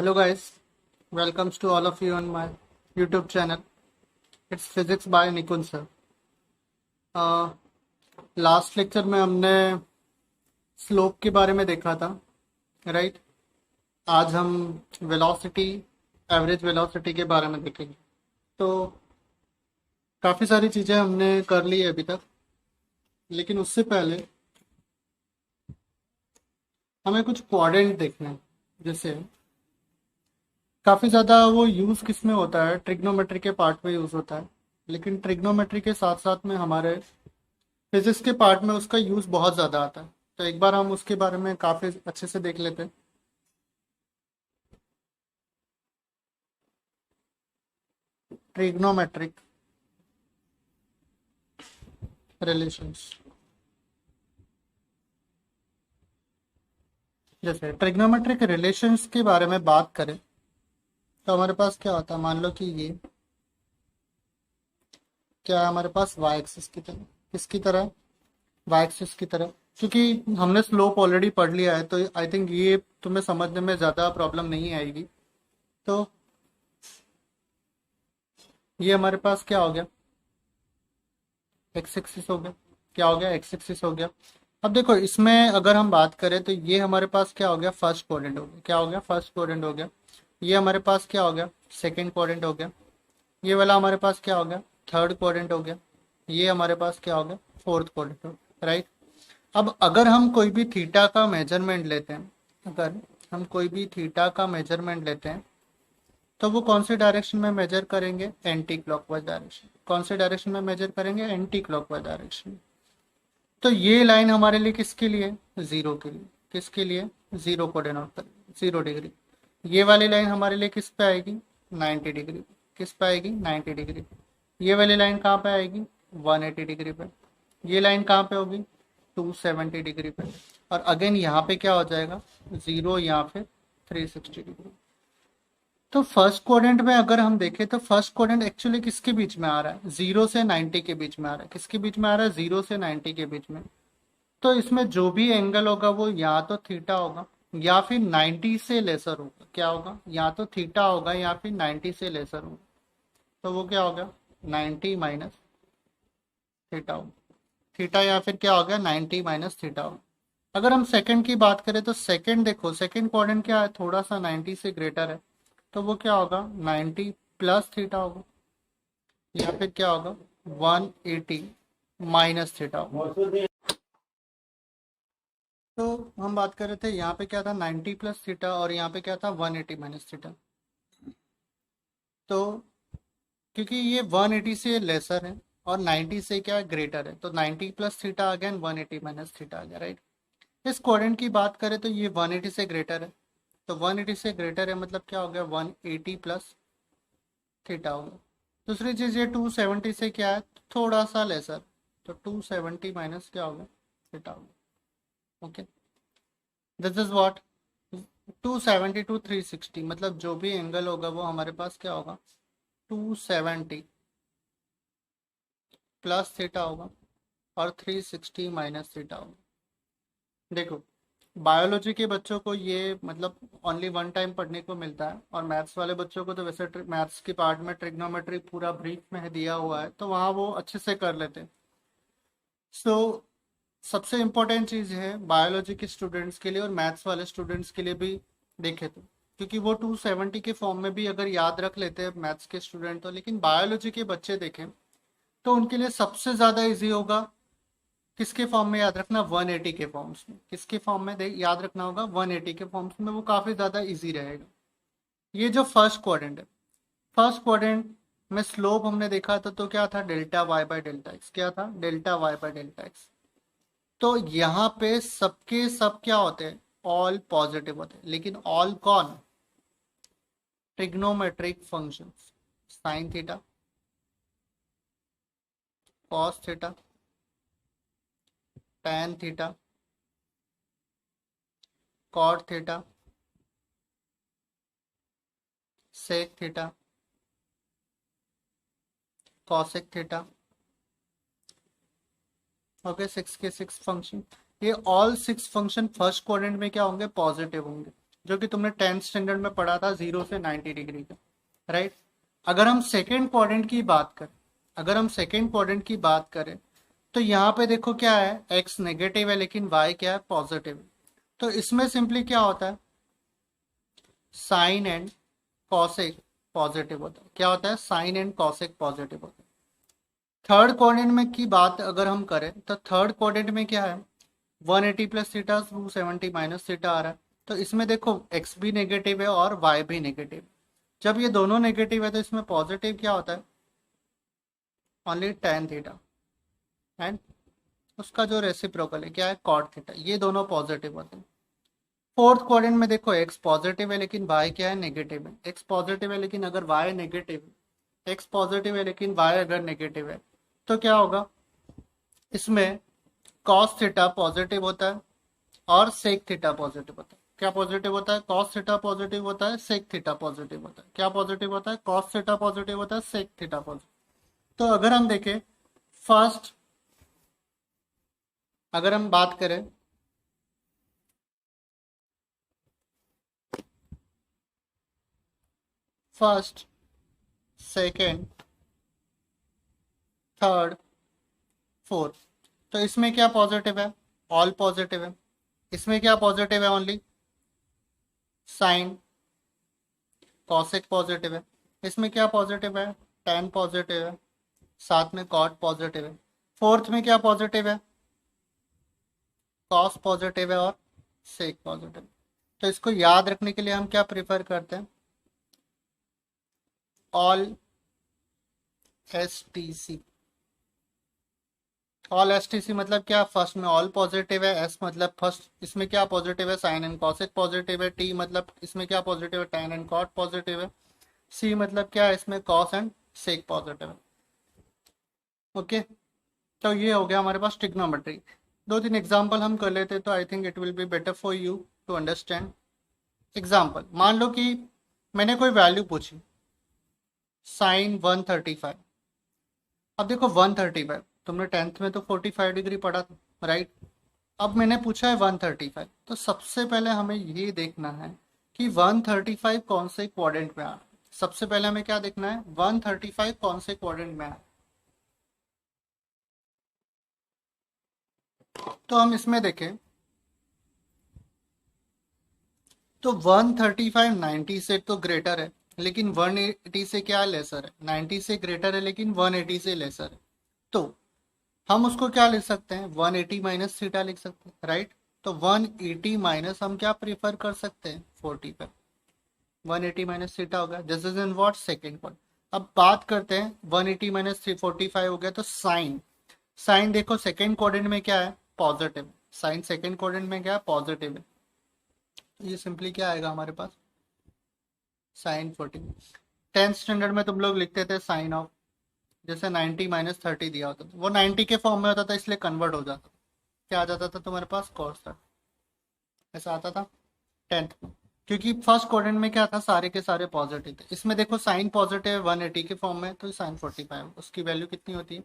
Hello guys, welcomes to all of you on my YouTube channel. It's Physics by Nikun sir. Last lecture में हमने slope के बारे में देखा था, राइट? आज हम वेलोसिटी, एवरेज वेलोसिटी के बारे में देखेंगे। तो काफ़ी सारी चीज़ें हमने कर ली है अभी तक, लेकिन उससे पहले हमें कुछ क्वाड्रेंट देखना है। जैसे काफ़ी ज़्यादा वो यूज़ किस में होता है, ट्रिग्नोमेट्री के पार्ट में यूज़ होता है, लेकिन ट्रिग्नोमेट्री के साथ साथ में हमारे फिजिक्स के पार्ट में उसका यूज़ बहुत ज़्यादा आता है। तो एक बार हम उसके बारे में काफ़ी अच्छे से देख लेते हैं। Trigonometric relations. जैसे ट्रिग्नोमेट्रिक रिलेशंस के बारे में बात करें तो हमारे पास क्या होता है, मान लो कि ये क्या है, हमारे पास वाई एक्सिस की तरह, किसकी तरह, वाई एक्सिस की तरह। क्योंकि हमने स्लोप ऑलरेडी पढ़ लिया है तो आई थिंक ये तुम्हें समझने में ज़्यादा प्रॉब्लम नहीं आएगी। तो ये हमारे पास क्या हो गया, एक्स एक्सिस हो गया। क्या हो गया, एक्स एक्सिस हो गया। अब देखो इसमें अगर हम बात करें तो ये हमारे पास क्या हो गया, फर्स्ट क्वाड्रेंट हो गया। क्या हो गया, फर्स्ट क्वाड्रेंट हो गया। ये हमारे पास क्या हो गया, सेकंड क्वाड्रेंट हो गया। ये वाला हमारे पास क्या हो गया, थर्ड क्वाड्रेंट हो गया। ये हमारे पास क्या हो गया, फोर्थ क्वाड्रेंट हो गया, राइट? अब अगर हम कोई भी थीटा का मेजरमेंट लेते हैं, अगर हम कोई भी थीटा का मेजरमेंट लेते हैं तो वो कौन से डायरेक्शन में मेजर करेंगे, एंटी क्लॉकवाइज डायरेक्शन। कौन से डायरेक्शन में मेजर करेंगे, एंटी क्लॉकवाइज डायरेक्शन। तो ये लाइन हमारे लिए किसके लिए, जीरो के लिए। किसके लिए, जीरो को डिनोट करेंगे, 0 डिग्री। ये वाली लाइन हमारे लिए किस पे आएगी, 90 डिग्री। किस पे आएगी, 90 डिग्री। ये वाली लाइन कहाँ पे आएगी, 180 डिग्री पे। ये लाइन कहाँ पे होगी, 270 डिग्री पे। और अगेन यहाँ पे क्या हो जाएगा, जीरो, यहाँ पे 360 डिग्री। तो फर्स्ट क्वाड्रेंट में अगर हम देखें तो फर्स्ट क्वाड्रेंट एक्चुअली किसके बीच में आ रहा है, 0 से 90 के बीच में आ रहा है। किसके बीच में आ रहा है, 0 से 90 के बीच में। तो इसमें जो भी एंगल होगा वो या तो थीटा होगा या फिर 90 से लेसर होगा। क्या होगा, या तो थीटा होगा या फिर 90 से लेसर होगा। तो वो क्या होगा, 90 माइनस थीटा होगा। थीटा या फिर क्या होगा, 90 माइनस थीटा होगा। अगर हम सेकंड की बात करें तो सेकंड देखो, सेकंड क्वाड्रेंट क्या है, थोड़ा सा 90 से ग्रेटर है। तो वो क्या होगा, 90 प्लस थीटा होगा। या फिर क्या होगा, 180 माइनस थीटा होगा। तो हम बात कर रहे थे यहाँ पे क्या था, 90 प्लस थीटा, और यहाँ पे क्या था, 180 माइनस थीटा। तो क्योंकि ये 180 से लेसर है और 90 से क्या ग्रेटर है, तो 90 plus theta again 180 minus theta आ गया, राइट? इस क्वाड्रेंट की बात करें तो ये 180 से ग्रेटर है। तो 180 से ग्रेटर है मतलब क्या हो गया, 180 प्लस थीटा हो गया। दूसरी चीज़ ये 270 से क्या है, थोड़ा सा लेसर। तो 270 माइनस क्या हो गया, थीटा हो गया। Okay, this is what, 270 to 360, मतलब जो भी एंगल होगा वो हमारे पास क्या होगा, 270 प्लस थीटा होगा और 360 माइनस थीटा होगा। देखो बायोलॉजी के बच्चों को ये मतलब ओनली वन टाइम पढ़ने को मिलता है, और मैथ्स वाले बच्चों को तो वैसे मैथ्स के पार्ट में ट्रिग्नोमेट्री पूरा ब्रीफ में दिया हुआ है, तो वहाँ वो अच्छे से कर लेते हैं। सो सबसे इम्पोर्टेंट चीज़ है बायोलॉजी के स्टूडेंट्स के लिए और मैथ्स वाले स्टूडेंट्स के लिए भी देखे तो, क्योंकि वो 270 के फॉर्म में भी अगर याद रख लेते हैं मैथ्स के स्टूडेंट तो, लेकिन बायोलॉजी के बच्चे देखें तो उनके लिए सबसे ज़्यादा इजी होगा किसके फॉर्म में याद रखना, 180 के फॉर्म्स में। किसके फॉर्म में याद रखना होगा, 180 के फॉर्म्स में, वो काफ़ी ज़्यादा इजी रहेगा। ये जो फर्स्ट क्वाड्रेंट है, फर्स्ट क्वाड्रेंट में स्लोप हमने देखा था तो क्या था, delta y by delta x. क्या था, delta y by delta x. तो यहाँ पे सबके सब क्या होते हैं, ऑल पॉजिटिव होते हैं। लेकिन ऑल कौन, trigonometric functions, sine theta, cos theta, tan theta, cot theta, sec theta, cosec theta. Okay, 6 के 6 फंक्शन, ये ऑल 6 फंक्शन फर्स्ट क्वाड्रेंट में क्या होंगे, पॉजिटिव होंगे। जो कि तुमने 10th स्टैंडर्ड में पढ़ा था 0 से 90 डिग्री का, राइट। अगर हम सेकेंड क्वाड्रेंट की बात करें, अगर हम सेकेंड क्वाड्रेंट की बात करें तो यहाँ पे देखो क्या है, एक्स नेगेटिव है लेकिन वाई क्या है, पॉजिटिव है। तो इसमें सिंपली क्या होता है, साइन एंड कॉसेक पॉजिटिव होता है। क्या होता है, साइन एंड कॉसेक पॉजिटिव होता है। थर्ड क्वाड्रेंट में की बात अगर हम करें तो थर्ड क्वाड्रेंट में क्या है, 180 प्लस थीटा 270 माइनस थीटा आ रहा है। तो इसमें देखो एक्स भी नेगेटिव है और वाई भी नेगेटिव। जब ये दोनों नेगेटिव है तो इसमें पॉजिटिव क्या होता है, ओनली टेन थीटा, एंड उसका जो रेसिप्रोकल है क्या है, कॉट थीटा। ये दोनों पॉजिटिव होते हैं। फोर्थ क्वाड्रेंट में देखो एक्स पॉजिटिव है लेकिन वाई क्या है, नेगेटिव है। एक्स पॉजिटिव है लेकिन अगर वाई नेगेटिव है, एक्स पॉजिटिव है लेकिन वाई अगर नेगेटिव है, तो क्या होगा, इसमें कॉस थीटा पॉजिटिव होता है और सेक थीटा पॉजिटिव होता है। क्या पॉजिटिव होता है, कॉस थीटा पॉजिटिव होता है, सेक थीटा पॉजिटिव होता है। क्या पॉजिटिव होता है, कॉस थीटा पॉजिटिव होता है, सेक थीटा पॉजिटिव। तो अगर हम देखें फर्स्ट, अगर हम बात करें फर्स्ट, सेकेंड, थर्ड, फोर्थ, तो इसमें क्या पॉजिटिव है, ऑल पॉजिटिव है। इसमें क्या पॉजिटिव है, ओनली साइन कॉसेक पॉजिटिव है। इसमें क्या पॉजिटिव है, टेन पॉजिटिव है, साथ में कॉट पॉजिटिव है। फोर्थ में क्या पॉजिटिव है, कॉस पॉजिटिव है और सेक पॉजिटिव। तो इसको याद रखने के लिए हम क्या प्रिफर करते हैं, all S T C. All S T C मतलब क्या, फर्स्ट में ऑल पॉजिटिव है, एस मतलब फर्स्ट, इसमें क्या पॉजिटिव है, साइन एंड कॉसेक पॉजिटिव है। टी मतलब इसमें क्या पॉजिटिव है, टैन एंड कॉट पॉजिटिव है। सी मतलब क्या है, इसमें कॉस एंड सेक पॉजिटिव है। ओके, तो ये हो गया हमारे पास ट्रिग्नोमेट्री। दो तीन एग्जाम्पल हम कर लेते तो I think it will be better for you to understand. Example, मान लो कि मैंने कोई वैल्यू पूछी, साइन 135। अब देखो 135, तुमने टेंथ में तो 45 डिग्री पढ़ा था, राइट। अब मैंने पूछा है 135, तो सबसे पहले हमें ये देखना है कि 135 कौन से क्वाड्रेंट में आ रहा है। सबसे पहले हमें क्या देखना है, 135 कौन से क्वाड्रेंट में आ रहा है। तो हम इसमें देखें तो 135 90 से तो ग्रेटर है लेकिन 180 से क्या लेसर है, 90 से ग्रेटर है लेकिन 180 से लेसर है। तो हम उसको क्या लिख सकते हैं, 180 माइनस थीटा लिख सकते हैं, राइट। तो 180 माइनस हम क्या प्रीफर कर सकते हैं, 40 पर 180 माइनस थीटा हो गया। This is in what, second point. अब बात करते हैं 180 माइनस 45 हो गया, तो साइन, साइन देखो सेकेंड क्वाड्रेंट में क्या है, पॉजिटिव। साइन सेकेंड क्वाड्रेंट में क्या है, पॉजिटिव है। तो ये सिंपली क्या आएगा हमारे पास, साइन 40। 10th स्टैंडर्ड में तुम लोग लिखते थे साइन ऑफ, जैसे 90 माइनस 30 दिया होता था, वो 90 के फॉर्म में होता था इसलिए कन्वर्ट हो जाता था, क्या आ जाता था तुम्हारे पास, कॉस था। ऐसा आता था 10th में, क्योंकि फर्स्ट क्वाड्रेंट में क्या था, सारे के सारे पॉजिटिव थे। इसमें देखो साइन पॉजिटिव है 180 के फॉर्म में, तो साइन 45 उसकी वैल्यू कितनी होती है,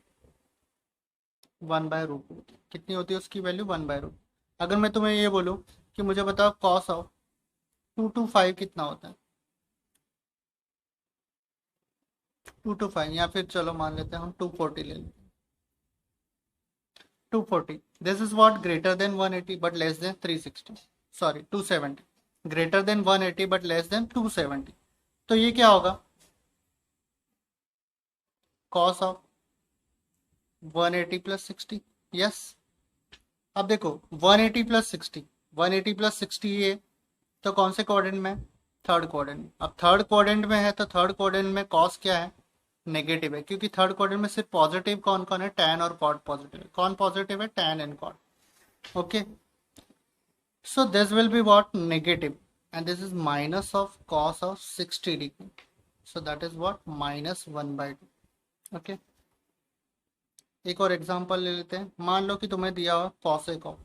1/रूट। कितनी होती है उसकी वैल्यू, 1/रूट। अगर मैं तुम्हें ये बोलूँ कि मुझे बताओ कॉस ऑफ 225 कितना होता है, 225, या फिर चलो मान लेते हैं हम 240 ले लेते हैं। 240, this is what, greater than 180 but less than 360, sorry 270, greater than 180 but less than 270। तो ये क्या होगा, कॉस ऑफ 180 प्लस 60, यस। अब देखो 180 प्लस 60, 180 प्लस 60 ये, तो कौन से क्वाड्रेंट में, थर्ड क्वाड्रेंट में। अब थर्ड क्वाड्रेंट में है तो थर्ड क्वाड्रेंट में कॉस क्या है, नेगेटिव है, क्योंकि थर्ड क्वाड्रेंट में सिर्फ पॉजिटिव कौन कौन है, टैन और कॉट पॉजिटिव है। कौन पॉजिटिव है, tan and cot. Okay, so this will be what, negative, and this is minus of cos of 60 degree, so that is what, minus 1/2। okay, एक और एग्जांपल ले लेते हैं। मान लो कि तुम्हें दिया हुआ cosec of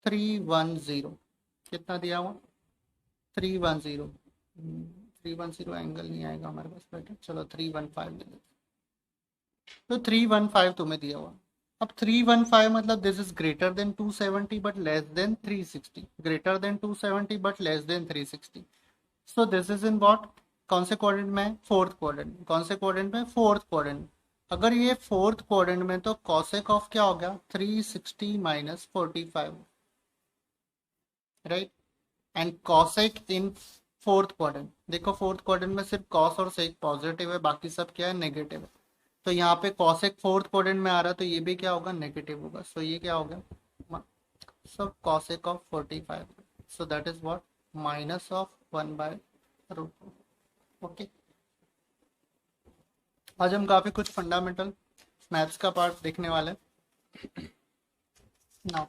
310, कितना दिया हुआ, 310। 310 एंगल नहीं आएगा हमारे पास, बेटा चलो 315 ले लेते हैं। तो 315 तुम्हें दिया हुआ, अब 315 मतलब this is greater than 270 but less than 360, greater than 270 but less than 360। So this is in what, कौन से क्वाड्रेंट में? Fourth quadrant. कौन से क्वाड्रेंट में? Fourth quadrant. अगर ये फोर्थ क्वाड्रेंट में तो कॉसेक ऑफ क्या हो गया? 360 minus 45, right. And cosec in fourth quadrant, देखो फोर्थ क्वाड्रेंट में सिर्फ कॉस और सेक पॉजिटिव है, बाकी सब क्या है? नेगेटिव है। तो यहाँ पे कॉसेक फोर्थ क्वाड्रेंट में आ रहा है तो ये भी क्या होगा? नेगेटिव होगा। सो ये क्या हो गया? So cosec of 45, so that is what? Minus of 1/√। Okay, आज हम काफी कुछ फंडामेंटल मैथ्स का पार्ट देखने वाले हैं। नाउ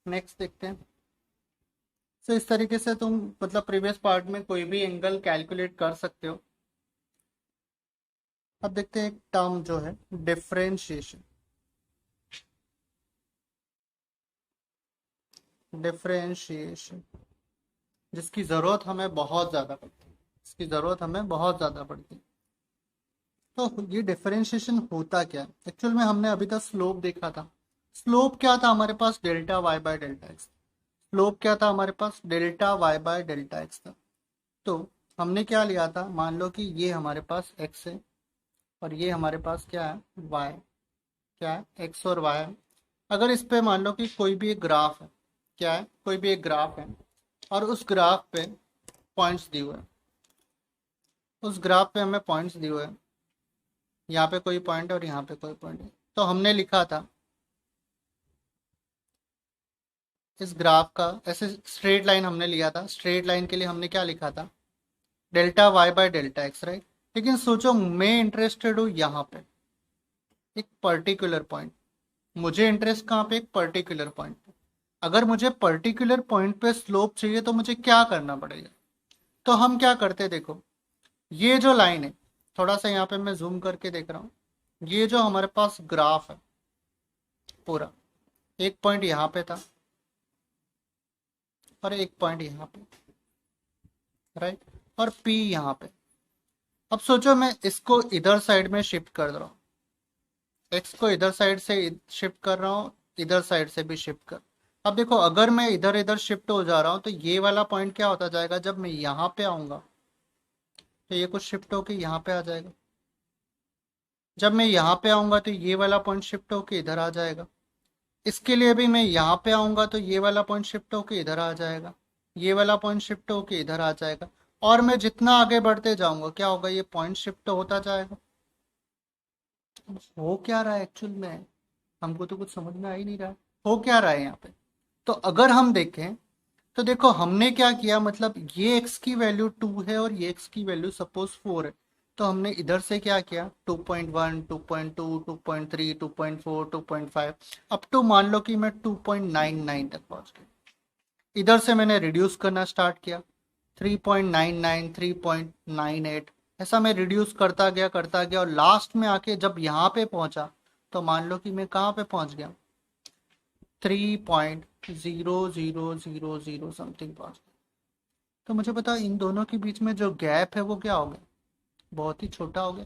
नेक्स्ट देखते हैं। तो इस तरीके से तुम मतलब प्रीवियस पार्ट में कोई भी एंगल कैलकुलेट कर सकते हो। अब देखते हैं एक टर्म जो है डिफरेंशिएशन। डिफरेंशिएशन जिसकी जरूरत हमें बहुत ज्यादा पड़ती है, इसकी जरूरत हमें बहुत ज्यादा पड़ती है। तो ये डिफरेंशिएशन होता क्या है? एक्चुअल में हमने अभी तक स्लोप देखा था। स्लोप क्या था हमारे पास? Delta y by delta x. Slope क्या था हमारे पास? Delta y by delta x था। तो हमने क्या लिया था? मान लो कि ये हमारे पास एक्स है और ये हमारे पास क्या है? वाई। क्या है? एक्स और वाई है। अगर इस पे मान लो कि कोई भी एक ग्राफ है, क्या है? कोई भी एक ग्राफ है और उस ग्राफ पे पॉइंट्स दिए हुए हैं, उस ग्राफ पे हमें पॉइंट्स दिए हुए हैं, यहाँ पे कोई पॉइंट है और यहाँ पे कोई पॉइंट है। तो हमने लिखा था इस ग्राफ का ऐसे स्ट्रेट लाइन हमने लिया था। स्ट्रेट लाइन के लिए हमने क्या लिखा था? Delta y by delta x, right. लेकिन सोचो मैं इंटरेस्टेड हूँ यहाँ पे एक पर्टिकुलर पॉइंट, मुझे इंटरेस्ट कहाँ पे? एक पर्टिकुलर पॉइंट पे। अगर मुझे पर्टिकुलर पॉइंट पे स्लोप चाहिए तो मुझे क्या करना पड़ेगा? तो हम क्या करते, देखो ये जो लाइन है, थोड़ा सा यहाँ पे मैं जूम करके देख रहा हूँ, ये जो हमारे पास ग्राफ है पूरा, एक पॉइंट यहाँ पे था और एक पॉइंट यहाँ पे, राइट, और पी यहाँ पे। अब सोचो मैं इसको इधर साइड में शिफ्ट कर रहा हूँ, एक्स को इधर साइड से शिफ्ट कर रहा हूँ, इधर साइड से भी शिफ्ट कर। अब देखो अगर मैं इधर इधर शिफ्ट हो जा रहा हूँ तो ये वाला पॉइंट क्या होता जाएगा? जब मैं यहाँ पे आऊंगा तो ये कुछ शिफ्ट होके यहाँ पे आ जाएगा। जब मैं यहाँ पे आऊंगा तो ये वाला पॉइंट शिफ्ट होके इधर आ जाएगा। इसके लिए भी मैं यहाँ पे आऊंगा तो ये वाला पॉइंट शिफ्ट होके इधर आ जाएगा, ये वाला पॉइंट शिफ्ट होके इधर आ जाएगा। और मैं जितना आगे बढ़ते जाऊंगा क्या होगा? ये पॉइंट शिफ्ट होता जाएगा। हो क्या रहा है एक्चुअल में? हमको तो कुछ समझ में आ ही नहीं रहा है हो क्या रहा है यहाँ पे। तो अगर हम देखें तो देखो हमने क्या किया, मतलब ये x की वैल्यू 2 है और ये x की वैल्यू सपोज 4 है। तो हमने इधर से क्या किया? 2.1, 2.2, 2.3, 2.4, 2.5, अप टू मान लो कि मैं 2.99 तक पहुंच गया। इधर से मैंने रिड्यूस करना स्टार्ट किया, 3.99, 3.98, ऐसा मैं रिड्यूस करता गया और लास्ट में आके जब यहाँ पे पहुंचा तो मान लो कि मैं कहाँ पे पहुंच गया? 3.0000 समथिंग पहुंच गया। तो मुझे पता इन दोनों के बीच में जो गैप है वो क्या हो गया? बहुत ही छोटा हो गया।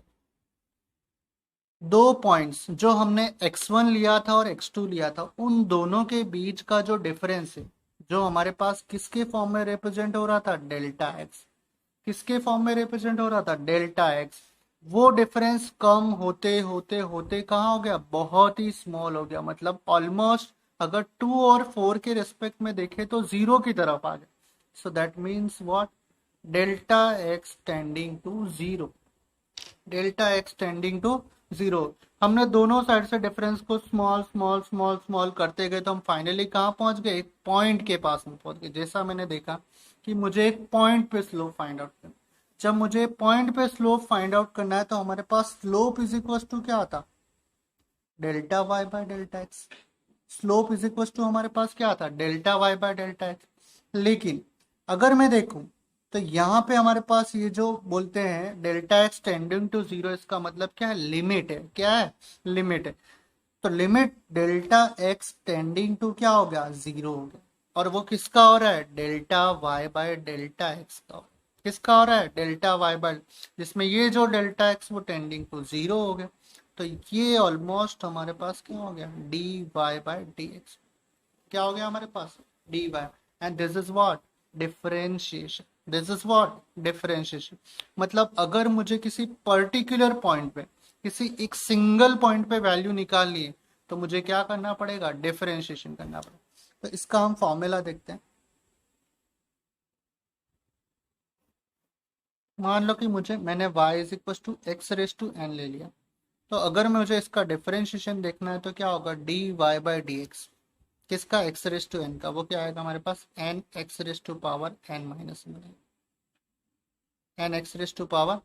दो पॉइंट्स जो हमने x1 लिया था और x2 लिया था, उन दोनों के बीच का जो डिफरेंस है, जो हमारे पास किसके फॉर्म में रिप्रेजेंट हो रहा था? Delta x. किसके फॉर्म में रिप्रेजेंट हो रहा था? Delta x. वो डिफरेंस कम होते होते होते कहाँ हो गया? बहुत ही स्मॉल हो गया, मतलब ऑलमोस्ट अगर 2 और 4 के रिस्पेक्ट में देखें तो जीरो की तरफ आ गया। So that means what? Delta x tending to zero. Delta x tending to zero. हमने दोनों साइड से डिफरेंस को स्मॉल स्मॉल स्मॉल स्मॉल करते गए तो हम फाइनली कहाँ पहुंच गए? एक पॉइंट के पास में पहुंच गए। जैसा मैंने देखा कि मुझे एक पॉइंट पे स्लोप फाइंड आउट करना, जब मुझे पॉइंट पे स्लोप फाइंड आउट करना है तो हमारे पास स्लोप इज इक्वल टू क्या आता? Delta y by delta x. Slope is equal to हमारे पास क्या आता? Delta y by delta x. लेकिन अगर मैं देखूं तो यहाँ पे हमारे पास ये जो बोलते हैं delta x tending to zero, इसका मतलब क्या है? लिमिट है। क्या है? लिमिट है। तो limit delta x tending to क्या हो गया? जीरो हो गया। और वो किसका हो रहा है? Delta y by delta x का। किसका हो रहा है, डेल्टा वाई बाय, जिसमें ये जो डेल्टा एक्स वो टेंडिंग टू जीरो हो गया। तो ये ऑलमोस्ट हमारे पास क्या हो गया, d y by d x. क्या हो गया हमारे पास, d y. And this is what, differentiation. This is what, differentiation. मतलब अगर मुझे किसी पर्टिकुलर पॉइंट पे, किसी एक सिंगल पॉइंट पे वैल्यू निकालनी है, तो मुझे क्या करना पड़ेगा, डिफरेंशिएशन करना पड़ेगा। तो इसका हम फॉर्मूला देखते हैं। मान लो कि मैंने y is equal to x raise to n ले लिया। तो अगर मुझे इसका डिफरेंशिएशन देखना है तो क्या होगा, d y by d x. किसका, एक्स रेस टू एन का, वो क्या आएगा हमारे पास, n x raise to power n minus one, n x raise to power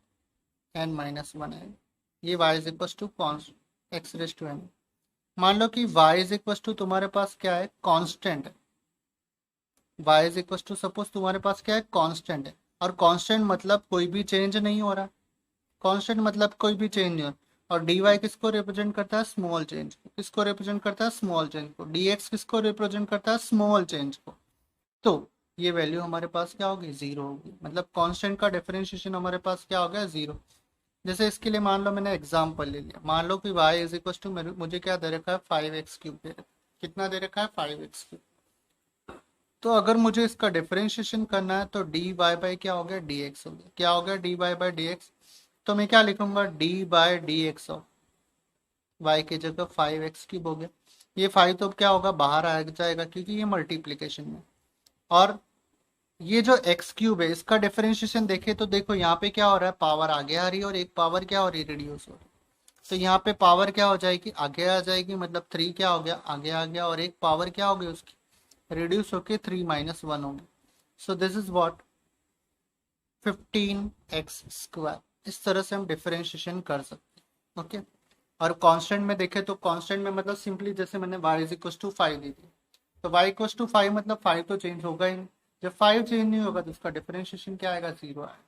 n minus one आएगा। ये y is equal to const x raise to n. मान लो कि वाई इज इक्वल टू तुम्हारे पास क्या है, कांस्टेंट है। Y is equal to suppose तुम्हारे पास क्या है, कांस्टेंट है। और कांस्टेंट मतलब कोई भी चेंज नहीं हो रहा। कांस्टेंट मतलब कोई भी चेंज नहीं हो रहा। और डी वाई किसको रिप्रेजेंट करता है, स्मॉल चेंज को। किसको रिप्रेजेंट करता है, स्मॉल चेंज को। डी एक्स किसको रिप्रेजेंट करता है, स्मॉल चेंज को। तो ये वैल्यू हमारे पास क्या होगी, जीरो होगी। मतलब कांस्टेंट का डिफरेंशिएशन हमारे पास क्या हो गया, जीरो। जैसे इसके लिए मान लो मैंने एग्जाम्पल ले लिया। मान लो कि y इज इक्वल टू, मुझे क्या दे रखा है, 5x³ दे रखा है। कितना दे रखा है, 5x³। तो अगर मुझे इसका डिफरेंशिएशन करना है तो डी वाई बाई क्या हो गया, डी एक्स हो गया। क्या हो गया, d y by d x. तो मैं क्या लिखूंगा, d by d x of y की जगह 5x³ हो गया। ये 5 तो क्या होगा, बाहर आ जाएगा क्योंकि ये मल्टीप्लीकेशन में। और ये जो x³ है इसका डिफरेंशिएशन देखे तो देखो यहाँ पे क्या हो रहा है, पावर आगे आ रही है और एक पावर क्या हो रही है, रिड्यूस हो रही है। तो यहाँ पे पावर क्या हो जाएगी, आगे आ जाएगी। मतलब 3 क्या हो गया, आगे आ गया। और एक पावर क्या हो गई उसकी, रिड्यूस होके 3 माइनस वन हो गई। So this is what, 15x²। इस तरह से हम डिफरेंशिएशन कर सकते हैं। ओके। और कांस्टेंट में देखें तो कांस्टेंट में मतलब सिंपली जैसे मैंने y इज इक्वल टू 5 दी थी, तो y इक्वल टू 5 मतलब 5 तो चेंज होगा ही नहीं। जब 5 चेंज नहीं होगा तो उसका डिफरेंशिएशन क्या आएगा, जीरो आएगा।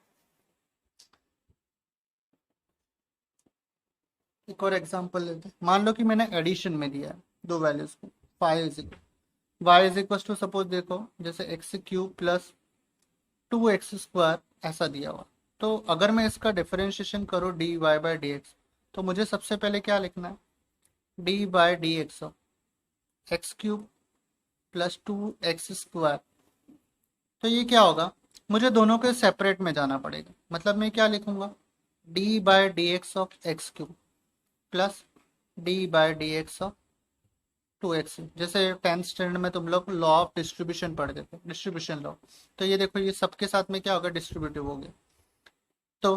एक और एग्जांपल लेते हैं। मान लो कि मैंने एडिशन में दिया है दो वैल्यूज को, 5 is equal y is equal to suppose देखो जैसे x³ प्लस 2x² ऐसा दिया हुआ। तो अगर मैं इसका डिफरेंशिएशन करूँ d y by d x, तो मुझे सबसे पहले क्या लिखना है, d by d x of x³ plus 2x²। तो ये क्या होगा, मुझे दोनों के सेपरेट में जाना पड़ेगा। मतलब मैं क्या लिखूंगा, d by d x of x³ plus D by d x of 2x। जैसे 10th स्टैंडर्ड में तुम लोग लॉ ऑफ डिस्ट्रीब्यूशन पढ़ते थे, डिस्ट्रीब्यूशन लॉ। तो ये देखो ये सबके साथ में क्या होगा, डिस्ट्रीब्यूटिव हो गया। तो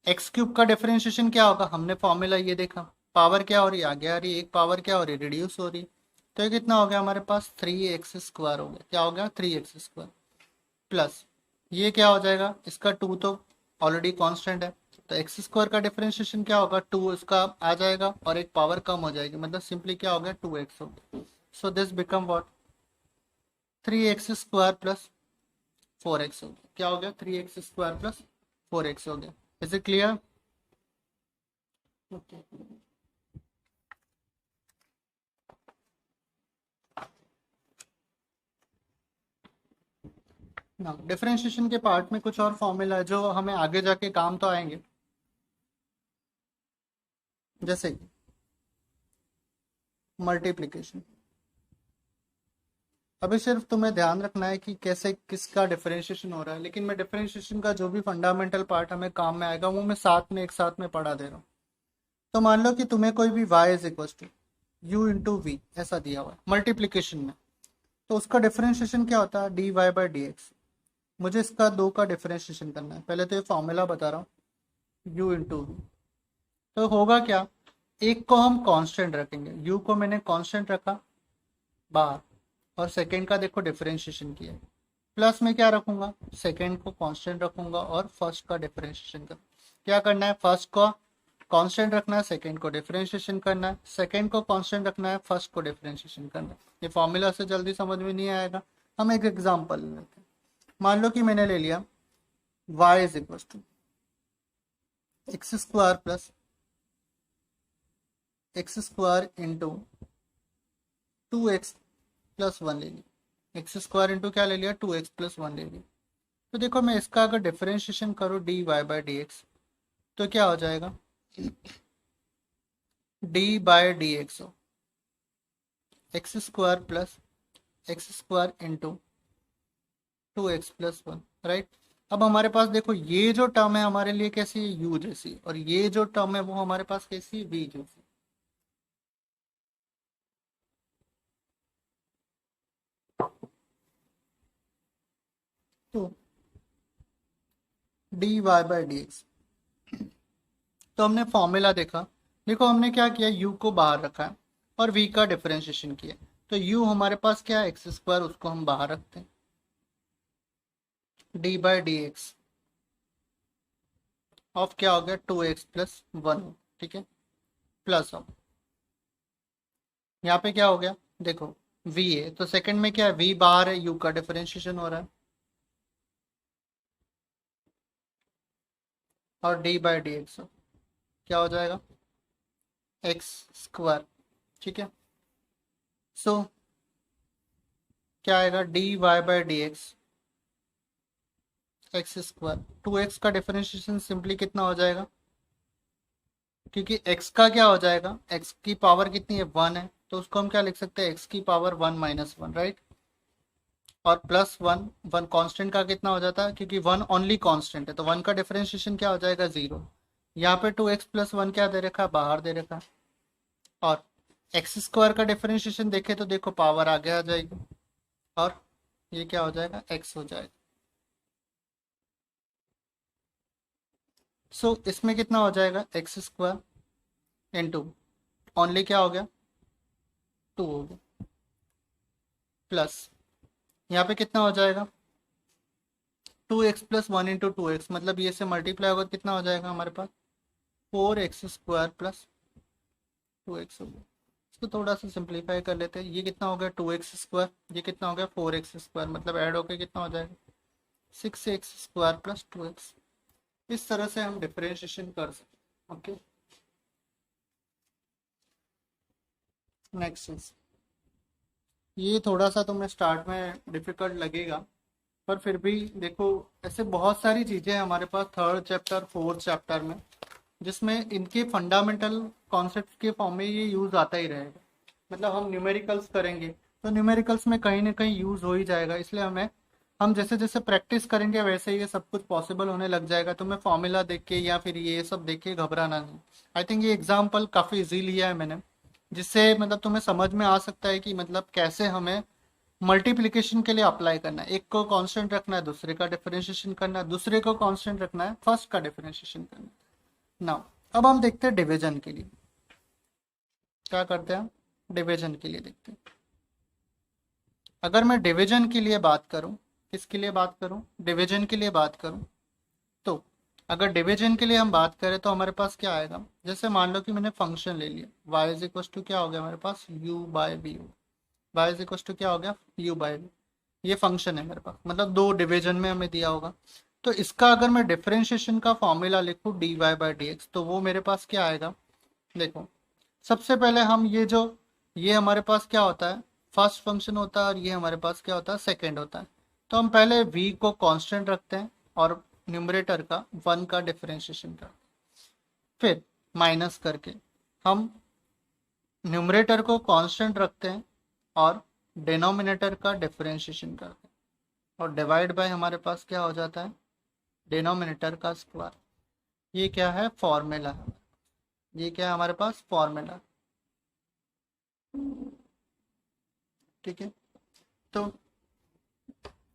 x³ का डिफरेंशिएशन क्या होगा, हमने फॉर्मूला ये देखा। पावर क्या हो रही है, आगे आ रही है। एक पावर क्या हो रही है, रिड्यूस हो रही है। तो ये कितना हो गया हमारे पास, 3x² हो गया। क्या हो गया, 3x² प्लस ये क्या हो जाएगा, इसका 2 तो ऑलरेडी कांस्टेंट है। तो x² का डिफरेंशिएशन क्या होगा, 2 इसका आ जाएगा और एक पावर कम हो जाएगी। मतलब सिंपली क्या हो गया, 2x हो गया। So this become what, 3x² plus 4x हो गया। क्या हो गया, 3x² प्लस 4x हो गया। Is it clear? ना डिफरेंशिएशन के पार्ट में कुछ और फॉर्मूला है जो हमें आगे जाके काम तो आएंगे। जैसे कि मल्टीप्लिकेशन। अभी सिर्फ तुम्हें ध्यान रखना है कि कैसे किसका डिफरेंशिएशन हो रहा है, लेकिन मैं डिफरेंशिएशन का जो भी फंडामेंटल पार्ट हमें काम में आएगा वो मैं साथ में एक साथ में पढ़ा दे रहा हूँ। तो मान लो कि तुम्हें कोई भी y is equal to u into v ऐसा दिया हुआ है मल्टीप्लीकेशन में। तो उसका डिफरेंशिएशन क्या होता है, d y by d x. मुझे इसका दो का डिफरेंशिएशन करना है। पहले तो ये फॉर्मूला बता रहा हूँ, यू इंटू वी। तो होगा क्या, एक को हम कांस्टेंट रखेंगे, यू को मैंने कांस्टेंट रखा बाहर, और सेकंड का देखो डिफरेंशिएशन किया। प्लस में क्या रखूंगा, सेकंड को कांस्टेंट रखूंगा और फर्स्ट का डिफरेंशिएशन कर। क्या करना है, फर्स्ट को कांस्टेंट रखना है, सेकंड को डिफरेंशिएशन करना है, सेकंड को कांस्टेंट रखना है, फर्स्ट को डिफरेंशिएशन करना है। ये फॉर्मूला से जल्दी समझ में नहीं आएगा। हम एक एग्जांपल लेते हैं। मान लो कि मैंने ले लिया y is equal to x² plus x² into 2x plus 1 ले लिया। x² इंटू क्या ले लिया, 2x प्लस 1 ले लिया। तो देखो मैं इसका अगर डिफरेंशिएशन करूँ d y by d x, तो क्या हो जाएगा, डी बाई डी एक्स हो x square plus x square into 2x+1, right. अब हमारे पास देखो ये जो टर्म है हमारे लिए कैसी है, u जैसी, और ये जो टर्म है वो हमारे पास कैसी है, v जैसी। तो d y by d x, तो हमने फॉर्मूला देखा, देखो हमने क्या किया, u को बाहर रखा है और v का डिफरेंशिएशन किया। तो u हमारे पास क्या है, एक्स स्क्वायर, उसको हम बाहर रखते हैं, D by d x of क्या हो गया, 2x+1, ठीक है, प्लस ऑफ यहाँ पे क्या हो गया, देखो v है तो सेकंड में क्या है, v बाहर है, u का डिफरेंशिएशन हो रहा है, और डी बाई डी एक्स क्या हो जाएगा, एक्स स्क्वायर, ठीक है। सो क्या आएगा, d y by d x x square, 2x का डिफरेंशिएशन सिंपली कितना हो जाएगा, क्योंकि x का क्या हो जाएगा, x की पावर कितनी है, 1 है, तो उसको हम क्या लिख सकते हैं, x की पावर 1 - 1, राइट। और प्लस 1, 1 कांस्टेंट का कितना हो जाता है, क्योंकि 1 ओनली कांस्टेंट है तो 1 का डिफरेंशिएशन क्या हो जाएगा, 0। यहाँ पे 2x+1 क्या दे रखा है, बाहर दे रखा है। और एक्स स्क्वायर का डिफरेंशिएशन देखे तो देखो पावर आगे आ जाएगी, और ये क्या हो जाएगा, x हो जाएगा। सो इसमें कितना हो जाएगा, एक्स स्क्वायर इंटू ओनली क्या हो गया, 2 हो गया, प्लस यहाँ पे कितना हो जाएगा, 2x+1 इंटू 2x, मतलब ये से मल्टीप्लाई होगा कितना हो जाएगा हमारे पास, 4x² प्लस 2x हो गया। इसको थोड़ा सा सिंप्लीफाई कर लेते हैं, ये कितना हो गया, 2x², ये कितना हो गया, 4x², मतलब ऐड होकर कितना हो जाएगा, 6x² प्लस 2x। इस तरह से हम डिफरेंशिएशन कर सकते हैं, ओके। नेक्स्ट इज, ये थोड़ा सा तुम्हें स्टार्ट में डिफिकल्ट लगेगा, पर फिर भी देखो ऐसे बहुत सारी चीज़ें हैं हमारे पास थर्ड चैप्टर फोर्थ चैप्टर में, जिसमें इनके फंडामेंटल कॉन्सेप्ट के फॉर्म में ये यूज़ आता ही रहेगा। मतलब हम न्यूमेरिकल्स करेंगे तो न्यूमेरिकल्स में कहीं ना कहीं यूज़ हो ही जाएगा, इसलिए हम जैसे जैसे प्रैक्टिस करेंगे वैसे ये सब कुछ पॉसिबल होने लग जाएगा। तो मैं फॉर्मूला देख के या फिर ये सब देख के घबराना नहीं। आई थिंक ये एग्जाम्पल काफ़ी इजी लिया है मैंने, जिससे मतलब तुम्हें समझ में आ सकता है कि मतलब कैसे हमें मल्टीप्लिकेशन के लिए अप्लाई करना है। एक को कांस्टेंट रखना है, दूसरे का डिफरेंशिएशन करना है, दूसरे को कांस्टेंट रखना है, फर्स्ट का डिफरेंशिएशन करना है। नाउ अब हम देखते हैं डिवीजन के लिए क्या करते हैं, डिवीजन के लिए देखते हैं। अगर मैं डिवीजन के लिए बात करूं, किसके लिए बात करूं, डिवीजन के लिए बात करूं, तो अगर डिवीजन के लिए हम बात करें तो हमारे पास क्या आएगा, जैसे मान लो कि मैंने फंक्शन ले लिया y इज इक्वल टू क्या हो गया हमारे पास, u by v, y is equal to क्या हो गया, u बाय वी। ये फंक्शन है मेरे पास, मतलब दो डिवीजन में हमें दिया होगा। तो इसका अगर मैं डिफरेंशिएशन का फॉर्मूला लिखूं d y by d x, तो वो मेरे पास क्या आएगा, देखो सबसे पहले हम ये हमारे पास क्या होता है, फर्स्ट फंक्शन होता है, और ये हमारे पास क्या होता है, सेकंड होता है। तो हम पहले v को कांस्टेंट रखते हैं और न्यूमरेटर का 1 का डिफरेंशिएशन करते हैं, फिर माइनस करके हम न्यूमरेटर को कांस्टेंट रखते हैं और डिनोमिनेटर का डिफरेंशिएशन करते हैं, और डिवाइड बाय हमारे पास क्या हो जाता है, डिनोमिनेटर का स्क्वायर। ये क्या है, फॉर्मूला है, ये क्या है हमारे पास, फॉर्मूला, ठीक है। तो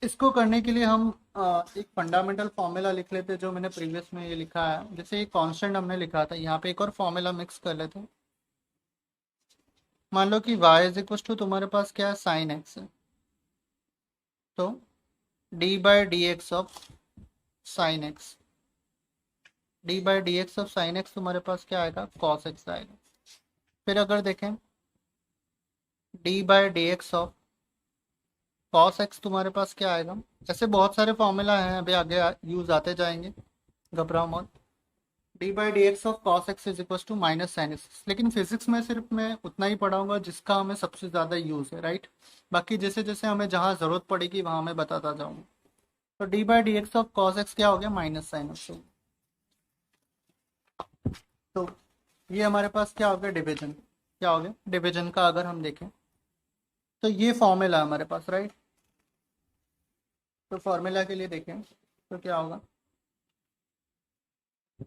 इसको करने के लिए हम एक फंडामेंटल फॉर्मूला लिख लेते हैं, जो मैंने प्रीवियस में ये लिखा है। जैसे एक कांस्टेंट हमने लिखा था, यहाँ पे एक और फॉर्मूला मिक्स कर लेते हैं। मान लो कि y इज इक्वल टू तुम्हारे पास क्या है, साइन एक्स है, तो D by d x of sine x, D by d x of sine x तुम्हारे पास क्या आएगा, कॉस एक्स आएगा। फिर अगर देखें D by d x of cos x तुम्हारे पास क्या आएगा। ऐसे बहुत सारे फॉर्मूला हैं, अभी आगे यूज आते जाएंगे, घबराओ मत। D by d x of cos x is equal to minus sine x. लेकिन फिजिक्स में सिर्फ मैं उतना ही पढ़ाऊंगा जिसका हमें सबसे ज़्यादा यूज़ है, राइट। बाकी जैसे जैसे हमें जहाँ ज़रूरत पड़ेगी वहाँ मैं बताता जाऊँगा। तो D by d x of cos x क्या हो गया, माइनस साइन एक्स। तो ये हमारे पास क्या हो गया, डिवीजन। क्या हो गया, डिवीजन का अगर हम देखें तो ये फॉर्मूला है हमारे पास, राइट। तो फॉर्मूला के लिए देखें तो क्या होगा,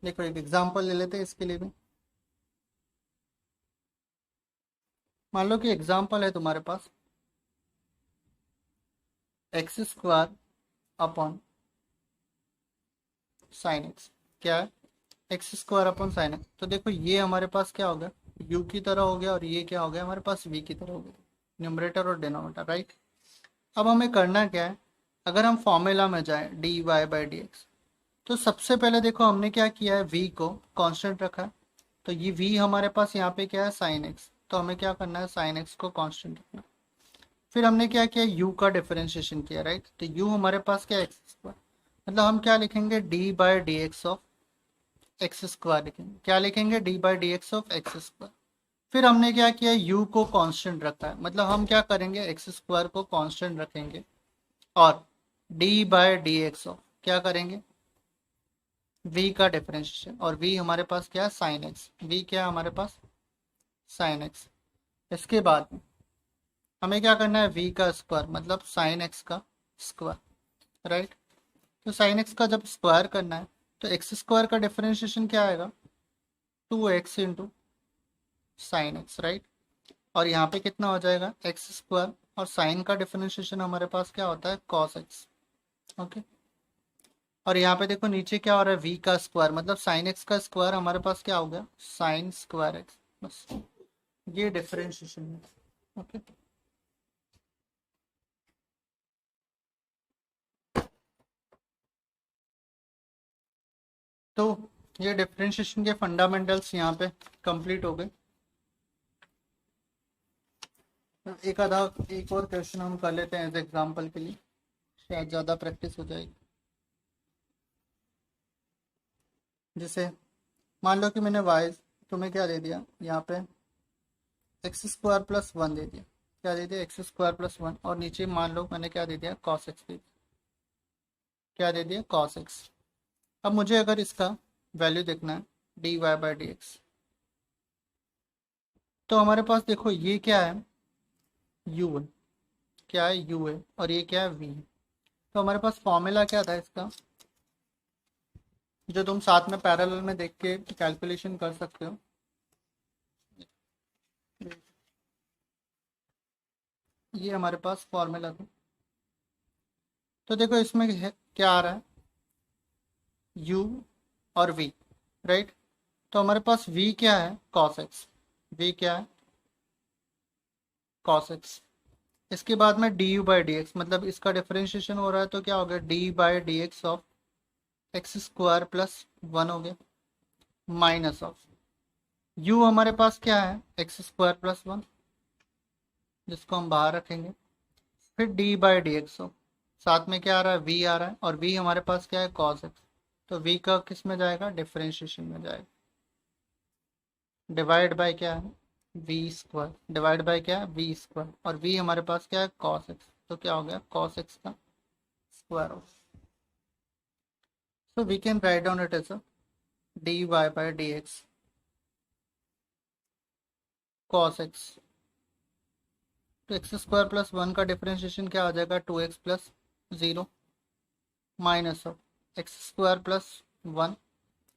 देखो एक एग्जांपल ले लेते हैं इसके लिए भी। मान लो कि एग्जांपल है तुम्हारे पास x square upon sine x. क्या है, x square upon sine x. तो देखो ये हमारे पास क्या हो गया, यू की तरह हो गया, और ये क्या हो गया हमारे पास, वी की तरह हो गया, न्यूमरेटर और डिनोमिनेटर, राइट। अब हमें करना क्या है, अगर हम फॉर्मूला में जाए d y by d x, तो सबसे पहले देखो हमने क्या किया है, v को कांस्टेंट रखा है। तो ये v हमारे पास यहाँ पे क्या है, साइन x। तो हमें क्या करना है, साइन x को कांस्टेंट रखना है। फिर हमने क्या किया, u का डिफरेंशिएशन किया, राइट। तो u हमारे पास क्या है, एक्स स्क्वायर। मतलब हम क्या लिखेंगे, d by d x of x square लिखेंगे। क्या लिखेंगे, d by d x of x square. फिर हमने क्या किया, u को कांस्टेंट रखा है। मतलब हम क्या करेंगे, एक्स स्क्वायर को कांस्टेंट रखेंगे और d by d x of क्या करेंगे, v का डिफरेंशिएशन। और v हमारे पास क्या है, साइन एक्स। v क्या है हमारे पास, साइन एक्स। इसके बाद में हमें क्या करना है, v का स्क्वायर मतलब साइन एक्स का स्क्वायर, राइट। तो साइन एक्स का जब स्क्वायर करना है तो एक्स स्क्वायर का डिफरेंशिएशन क्या आएगा, 2x into sine x, right. और यहाँ पे कितना हो जाएगा, एक्स स्क्वायर, और साइन का डिफरेंशिएशन हमारे पास क्या होता है, कॉस एक्स। ओके। और यहाँ पे देखो नीचे क्या हो रहा है, v का स्क्वायर मतलब साइन एक्स का स्क्वायर हमारे पास क्या हो गया, साइन स्क्वायर एक्स। बस ये डिफरेंशिएशन है। ओके। तो ये डिफरेंशिएशन के फंडामेंटल्स यहाँ पे कंप्लीट हो गए। एक आधा एक और क्वेश्चन हम कर लेते हैं एज एग्जांपल के लिए, शायद ज़्यादा प्रैक्टिस हो जाएगी। जैसे मान लो कि मैंने वाई तुम्हें क्या दे दिया, यहाँ पे एक्स स्क्वायर प्लस वन दे दिया। क्या दे दिया, एक्स स्क्वायर प्लस वन, और नीचे मान लो मैंने क्या दे दिया, कॉस एक्स दे दिया। क्या दे दिया, कॉस एक्स। अब मुझे अगर इसका वैल्यू देखना है, d y by d x, तो हमारे पास देखो ये क्या है, यू है। क्या है, यू है, और ये क्या है, वी है। तो हमारे पास फॉर्मूला क्या था इसका, जो तुम साथ में पैरेलल में देख के कैलकुलेशन कर सकते हो। ये हमारे पास फॉर्मूला था। तो देखो इसमें क्या आ रहा है, u और v, राइट। तो हमारे पास v क्या है, cos x। v क्या है, cos x। इसके बाद में du बाई डी एक्स, मतलब इसका डिफरेंशिएशन हो रहा है, तो क्या हो गया, d by d x of x square plus one हो गया, माइनस ऑफ u हमारे पास क्या है, एक्स स्क्वायर प्लस वन, जिसको हम बाहर रखेंगे। फिर d बाई डी एक्स हो, साथ में क्या आ रहा है, v आ रहा है, और v हमारे पास क्या है, cos x। तो v का किस में जाएगा, डिफरेंशिएशन में जाएगा। डिवाइड बाय क्या है, वी स्क्वायर। डिवाइड बाय क्या है, वी स्क्वायर, और वी हमारे पास क्या है, कॉस एक्स। तो क्या हो गया, कॉस एक्स का square of. So we can write down it as a d y by d x cos x. तो एक्स स्क्वायर प्लस वन का डिफरेंशिएशन क्या आ जाएगा, 2x plus zero, minus of x square plus one.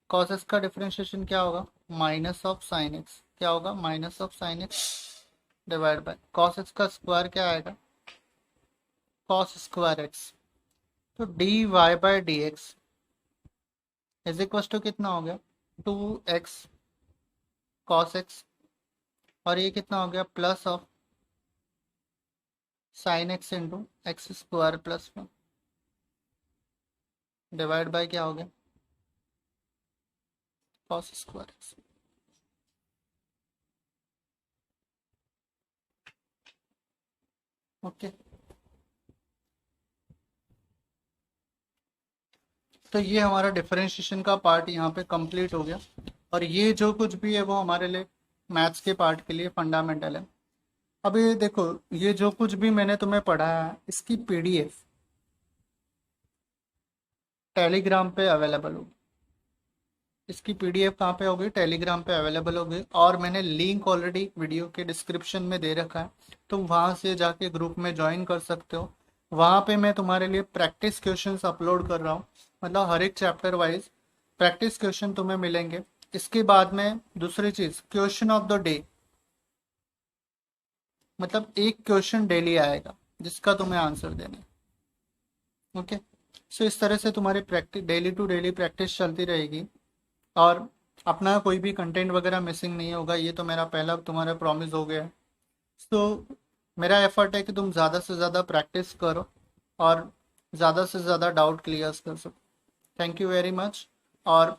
Cos x का differentiation क्या होगा, minus of sine x. क्या होगा, minus of sine x, divide by cos x का स्क्वायर क्या आएगा, कॉस स्क्वायर एक्स। तो d y by d x is equal to कितना हो गया, 2x कॉस एक्स, और ये कितना हो गया, plus of sine x into x square plus one, divide by क्या हो गया, कॉस स्क्वायर एक्स। ओके। तो ये हमारा डिफरेंशिएशन का पार्ट यहाँ पे कंप्लीट हो गया, और ये जो कुछ भी है वो हमारे लिए मैथ्स के पार्ट के लिए फंडामेंटल है। अब ये देखो, ये जो कुछ भी मैंने तुम्हें पढ़ाया है इसकी पीडीएफ टेलीग्राम पे अवेलेबल होगी। इसकी पीडीएफ कहाँ पे होगी? टेलीग्राम पे अवेलेबल होगी, और मैंने लिंक ऑलरेडी वीडियो के डिस्क्रिप्शन में दे रखा है, तुम वहाँ से जाके ग्रुप में ज्वाइन कर सकते हो। वहाँ पे मैं तुम्हारे लिए प्रैक्टिस क्वेश्चंस अपलोड कर रहा हूँ, मतलब हर एक चैप्टर वाइज प्रैक्टिस क्वेश्चन तुम्हें मिलेंगे। इसके बाद में दूसरी चीज़, क्वेश्चन ऑफ द डे, मतलब एक क्वेश्चन डेली आएगा जिसका तुम्हें आंसर देना है। ओके, सो इस तरह से तुम्हारी practice daily to daily practice चलती रहेगी, और अपना कोई भी कंटेंट वगैरह मिसिंग नहीं होगा, ये तो मेरा पहला तुम्हारा प्रॉमिस हो गया है। तो मेरा एफर्ट है कि तुम ज़्यादा से ज़्यादा प्रैक्टिस करो और ज़्यादा से ज़्यादा डाउट क्लियर कर सको। Thank you very much. और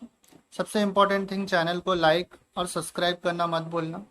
सबसे इम्पोर्टेंट थिंग, चैनल को लाइक और सब्सक्राइब करना मत भूलना।